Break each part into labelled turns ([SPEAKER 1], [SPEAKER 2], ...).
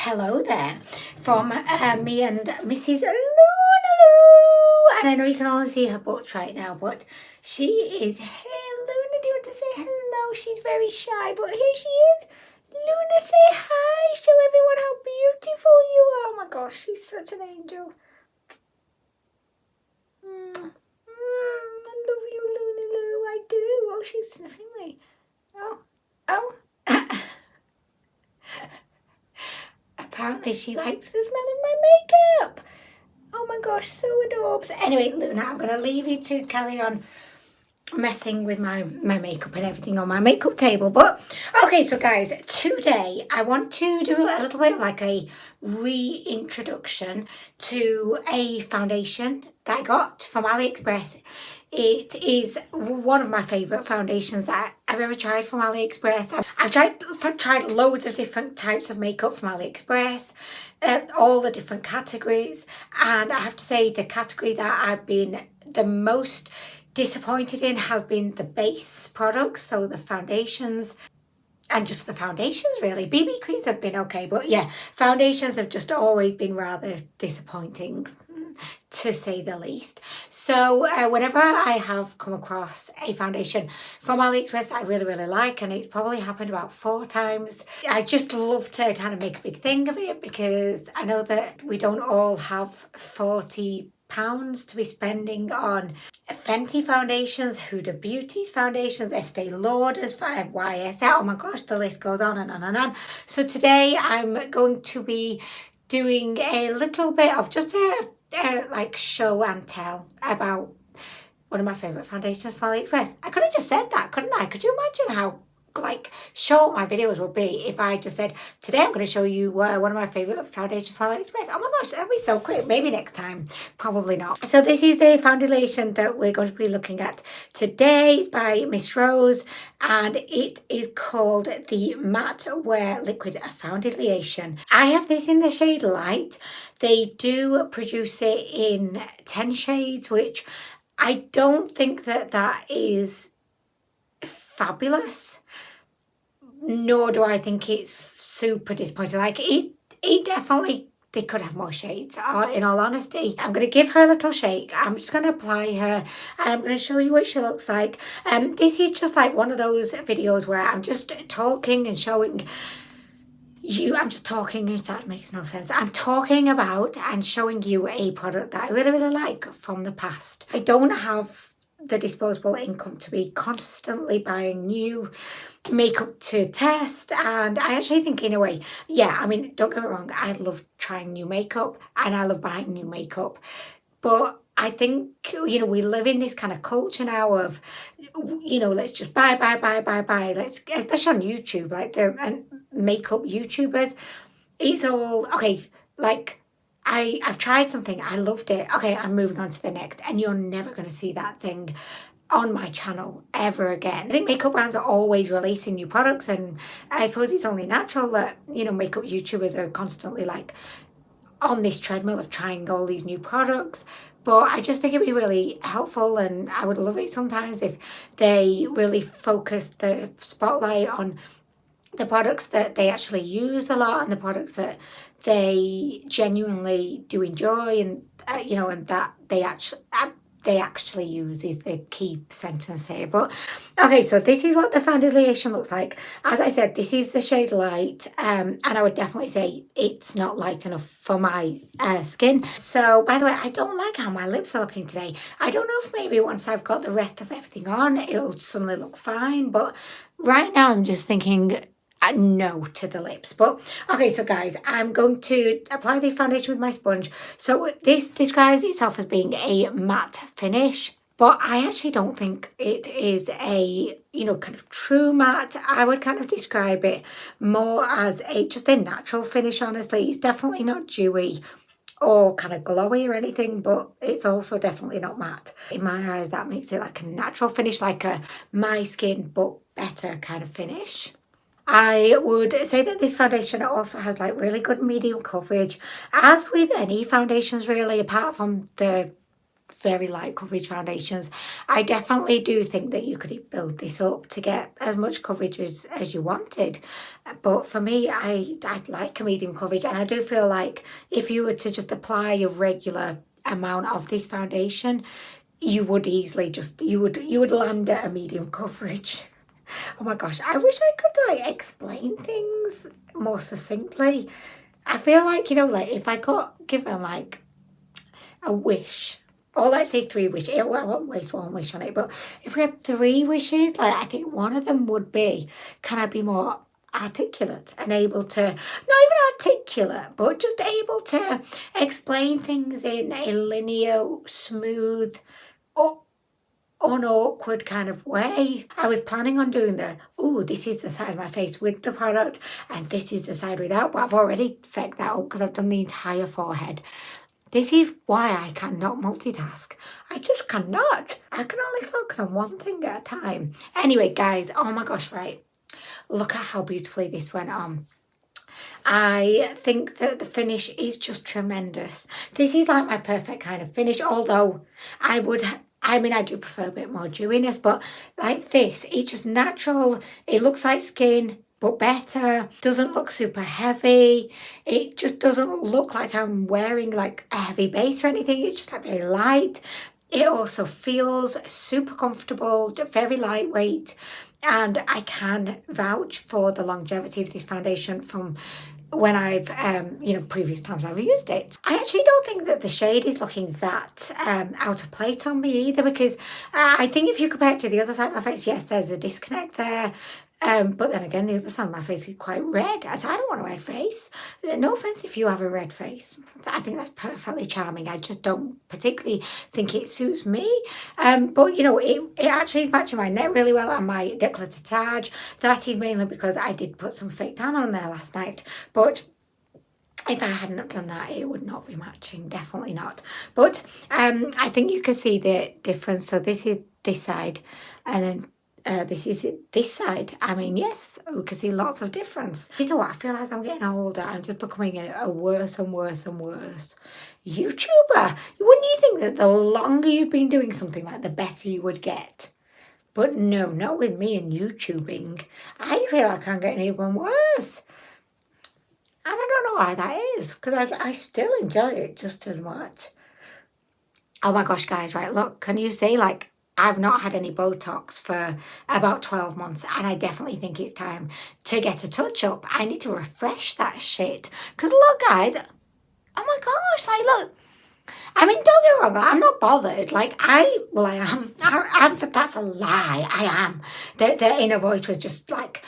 [SPEAKER 1] Hello there from me and Mrs. Luna Lou. And I know you can only see her butt right now, but she is here. Luna, do you want to say hello? She's very shy, but here she is. Luna, say hi. Show everyone how beautiful you are. Oh my gosh, she's such an angel. I love you, Luna Lou. I do. Oh, she's sniffing me. Oh. Apparently she likes the smell of my makeup. Oh my gosh, so adorbs. Anyway, Luna, I'm going to leave you to carry on messing with my makeup and everything on my makeup table. But okay, so guys, today I want to do a little bit of like a reintroduction to a foundation that I got from Aliexpress. It is one of my favourite foundations that I've ever tried from Aliexpress. I've tried loads of different types of makeup from Aliexpress, all the different categories, and I have to say the category that I've been the most disappointed in has been the base products, so the foundations and just the foundations really. BB creams have been okay, but yeah, foundations have just always been rather disappointing, to say the least. So whenever I have come across a foundation from AliExpress that I really like, and it's probably happened about 4 times, I just love to kind of make a big thing of it, because I know that we don't all have £40 to be spending on Fenty foundations, Huda Beauty's foundations, Estee Lauder's, YSL. Oh my gosh, the list goes on and on and on. So today I'm going to be doing a little bit of just a like show and tell about one of my favourite foundations from AliExpress. I could have just said that, couldn't I? Could you imagine how like short my videos would be if I just said, today I'm going to show you one of my favourite foundations from AliExpress? Oh my gosh, that'd be so quick. Maybe next time. Probably not. So this is the foundation that we're going to be looking at today. It's by Miss Rose, and it is called the Matte Wear Liquid Foundation. I have this in the shade Light. They do produce it in 10 shades, which I don't think that is fabulous, nor do I think it's super disappointing. Like it definitely, they could have more shades, in all honesty. I'm going to give her a little shake. I'm just going to apply her, and I'm going to show you what she looks like. This is just like one of those videos where I'm just talking and showing you, I'm just talking, if that makes no sense. I'm talking about and showing you a product that I really like from the past. I don't have the disposable income to be constantly buying new makeup to test, and I actually think in a way, yeah, I mean, don't get me wrong, I love trying new makeup and I love buying new makeup, but I think, you know, we live in this kind of culture now of, you know, let's just buy. Let's, especially on YouTube, like the makeup YouTubers, it's all, okay, like I've tried something, I loved it, okay, I'm moving on to the next, and you're never going to see that thing on my channel ever again. I think makeup brands are always releasing new products, and I suppose it's only natural that, you know, makeup YouTubers are constantly like on this treadmill of trying all these new products. But I just think it'd be really helpful, and I would love it sometimes if they really focused the spotlight on the products that they actually use a lot, and the products that they genuinely do enjoy, and you know, and that they actually use is the key sentence here. But okay, so this is what the foundation looks like. As I said, this is the shade Light, and I would definitely say it's not light enough for my skin. So by the way, I don't like how my lips are looking today. I don't know if maybe once I've got the rest of everything on, it'll suddenly look fine, but right now I'm just thinking no to the lips. But okay, so guys, I'm going to apply this foundation with my sponge. So this describes itself as being a matte finish, but I actually don't think it is a, you know, kind of true matte. I would kind of describe it more as just a natural finish, honestly. It's definitely not dewy or kind of glowy or anything, but it's also definitely not matte. In my eyes, that makes it like a natural finish, like a my skin but better kind of finish. I would say that this foundation also has like really good medium coverage, as with any foundations really, apart from the very light coverage foundations. I definitely do think that you could build this up to get as much coverage as you wanted. But for me, I'd like a medium coverage, and I do feel like if you were to just apply a regular amount of this foundation, you would easily just you would land at a medium coverage. Oh my gosh, I wish I could like explain things more succinctly. I feel like, like if I got given like a wish, or let's say 3 wishes, well, I won't waste 1 wish on it, but if we had 3 wishes, like I think one of them would be, can I be more articulate and able to, not even articulate, but just able to explain things in a linear, smooth, unawkward kind of way. I was planning on doing this is the side of my face with the product and this is the side without, but I've already fecked that up because I've done the entire forehead. This is why I cannot multitask. I just cannot. I can only focus on one thing at a time. Anyway, guys, oh my gosh, right. Look at how beautifully this went on. I think that the finish is just tremendous. This is like my perfect kind of finish, although I do prefer a bit more dewiness, but like this, it's just natural. It looks like skin, but better. Doesn't look super heavy. It just doesn't look like I'm wearing like a heavy base or anything. It's just like very light. It also feels super comfortable, very lightweight, and I can vouch for the longevity of this foundation from when I've, previous times I've used it. I actually don't think that the shade is looking that out of place on me either, because I think if you compare it to the other side of my face, yes, there's a disconnect there. But then again, the other side of my face is quite red. So I don't want a red face. No offense if you have a red face. I think that's perfectly charming. I just don't particularly think it suits me. But it actually is matching my neck really well and my décolletage. That is mainly because I did put some fake tan on there last night. But if I hadn't have done that, it would not be matching. Definitely not. But I think you can see the difference. So this is this side, and then this is this side. I mean, yes, we can see lots of difference. You know what? I feel as I'm getting older, I'm just becoming a worse and worse and worse YouTuber. Wouldn't you think that the longer you've been doing something, like the better you would get? But no, not with me and YouTubing. I feel like I'm getting even worse. And I don't know why that is, because I still enjoy it just as much. Oh my gosh, guys, right, look, can you see, like, I've not had any Botox for about 12 months, and I definitely think it's time to get a touch-up. I need to refresh that shit. Because look, guys, oh my gosh, like, look. I mean, don't get me wrong, I'm not bothered. Like, I am. That's a lie. I am. The inner voice was just, like,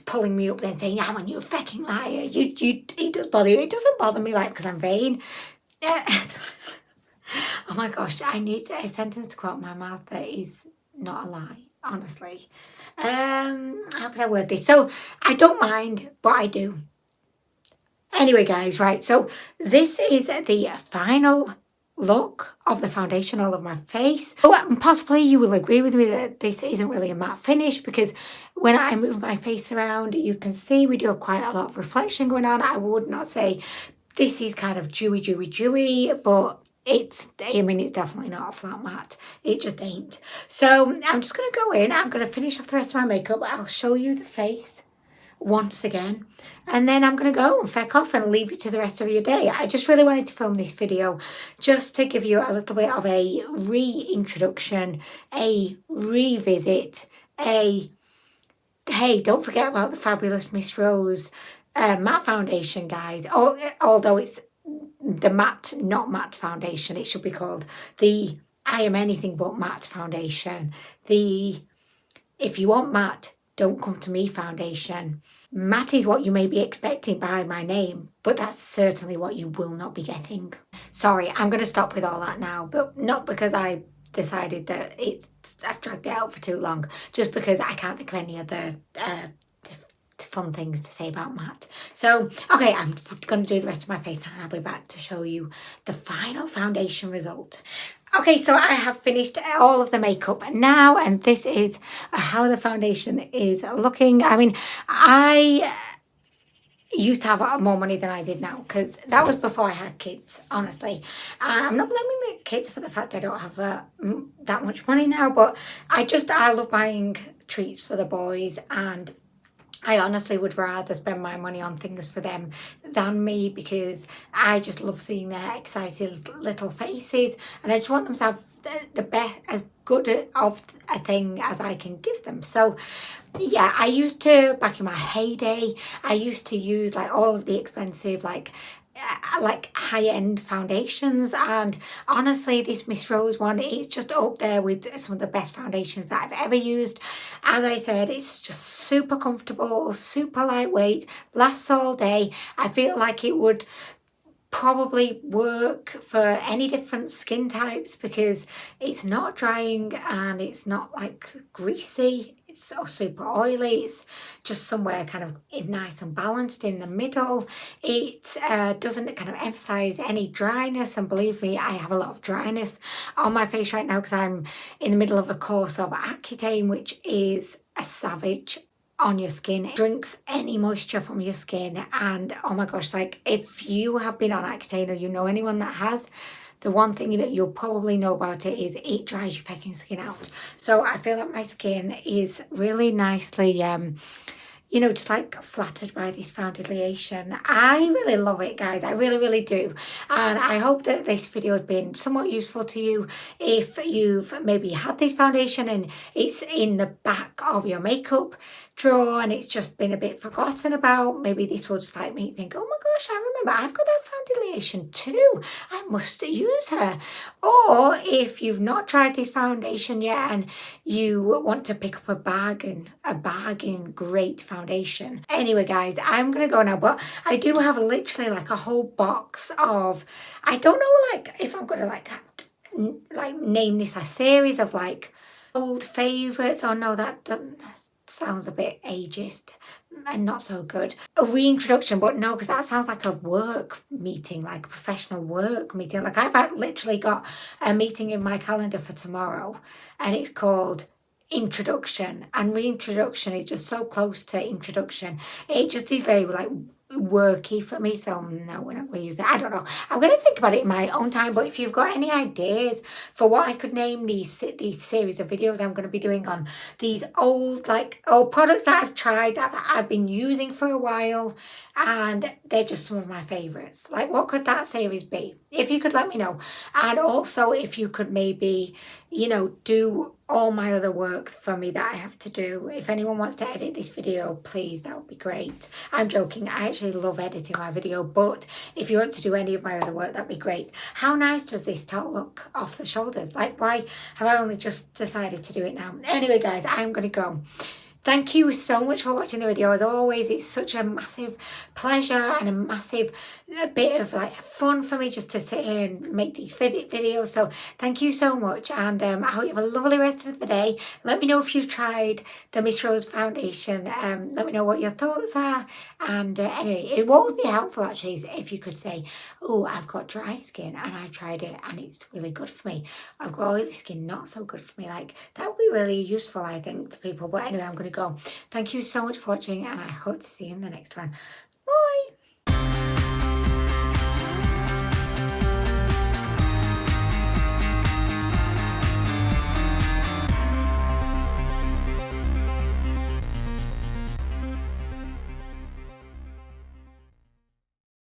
[SPEAKER 1] pulling me up there and saying, "Alan, you fucking liar. It does bother you." It doesn't bother me, like, because I'm vain. Oh my gosh, I need a sentence to come out my mouth that is not a lie, honestly. How can I word this? So, I don't mind, but I do. Anyway, guys, right, so this is the final look of the foundation all over my face. Oh, possibly you will agree with me that this isn't really a matte finish, because when I move my face around, you can see we do have quite a lot of reflection going on. I would not say this is kind of dewy, but it's definitely not a flat matte. It just ain't. So I'm just going to go in. I'm going to finish off the rest of my makeup. I'll show you the face once again, and then I'm going to go and feck off and leave you to the rest of your day. I just really wanted to film this video just to give you a little bit of a reintroduction, a revisit, hey, don't forget about the fabulous Miss Rose matte foundation, guys. Although it's the matte, not matte foundation, it should be called the I Am Anything But Matte foundation. The If You Want Matte, Don't Come to Me foundation. Matte is what you may be expecting by my name, but that's certainly what you will not be getting. Sorry, I'm going to stop with all that now, but not because I decided that I've dragged it out for too long, just because I can't think of any other fun things to say about matte. So, okay, I'm going to do the rest of my face now, and I'll be back to show you the final foundation result. Okay, so I have finished all of the makeup now, and this is how the foundation is looking. I mean, I used to have more money than I did now, because that was before I had kids, honestly. And I'm not blaming the kids for the fact I don't have that much money now, but I love buying treats for the boys, and I honestly would rather spend my money on things for them than me, because I just love seeing their excited little faces, and I just want them to have the best, as good of a thing as I can give them. So yeah, I used to, back in my heyday, I used to use like all of the expensive like high-end foundations, and honestly this Miss Rose one is just up there with some of the best foundations that I've ever used. As I said, it's just super comfortable, super lightweight, lasts all day. I feel like it would probably work for any different skin types, because it's not drying and it's not like greasy, it's so super oily. It's just somewhere kind of nice and balanced in the middle. It doesn't kind of emphasize any dryness, and believe me, I have a lot of dryness on my face right now because I'm in the middle of a course of Accutane, which is a savage on your skin. It drinks any moisture from your skin, and oh my gosh, like if you have been on Accutane or you know anyone that has, the one thing that you'll probably know about it is it dries your fucking skin out. So I feel like my skin is really nicely you know, just like flattered by this foundation. I really love it, guys. I really, really do. And I hope that this video has been somewhat useful to you. If you've maybe had this foundation and it's in the back of your makeup drawer and it's just been a bit forgotten about, maybe this will just like make you think, oh my gosh, I remember I've got that foundation too. I must use her. Or if you've not tried this foundation yet and you want to pick up a bargain great foundation. Anyway, guys, I'm gonna go now, but I do have literally like a whole box of, I don't know like if I'm gonna like name this a series of like old favorites. Oh no, that sounds a bit ageist and not so good. A reintroduction, but no, because that sounds like a work meeting, like a professional work meeting. Like I've literally got a meeting in my calendar for tomorrow, and it's called introduction, and reintroduction is just so close to introduction. It just is very like worky for me, so no, we're not going to use that. I don't know, I'm going to think about it in my own time. But if you've got any ideas for what I could name these series of videos I'm going to be doing on these old products that I've tried, that I've been using for a while, and they're just some of my favorites, like what could that series be? If you could let me know. And also if you could maybe, you know, do all my other work for me that I have to do. If anyone wants to edit this video, please, that would be great. I'm joking, I actually love editing my video, but if you want to do any of my other work, that'd be great. How nice does this top look off the shoulders? Like, why have I only just decided to do it now? Anyway, guys, I'm gonna go. Thank you so much for watching the video. As always, it's such a massive pleasure and a massive bit of like fun for me just to sit here and make these videos. So thank you so much, and I hope you have a lovely rest of the day. Let me know if you've tried the Miss Rose foundation. Let me know what your thoughts are. And anyway, what would be helpful actually is if you could say, oh, I've got dry skin and I tried it and it's really good for me. I've got oily skin, not so good for me. Like, that would be really useful, I think, to people. But anyway, I'm going to go. Thank you so much for watching, and I hope to see you in the next one.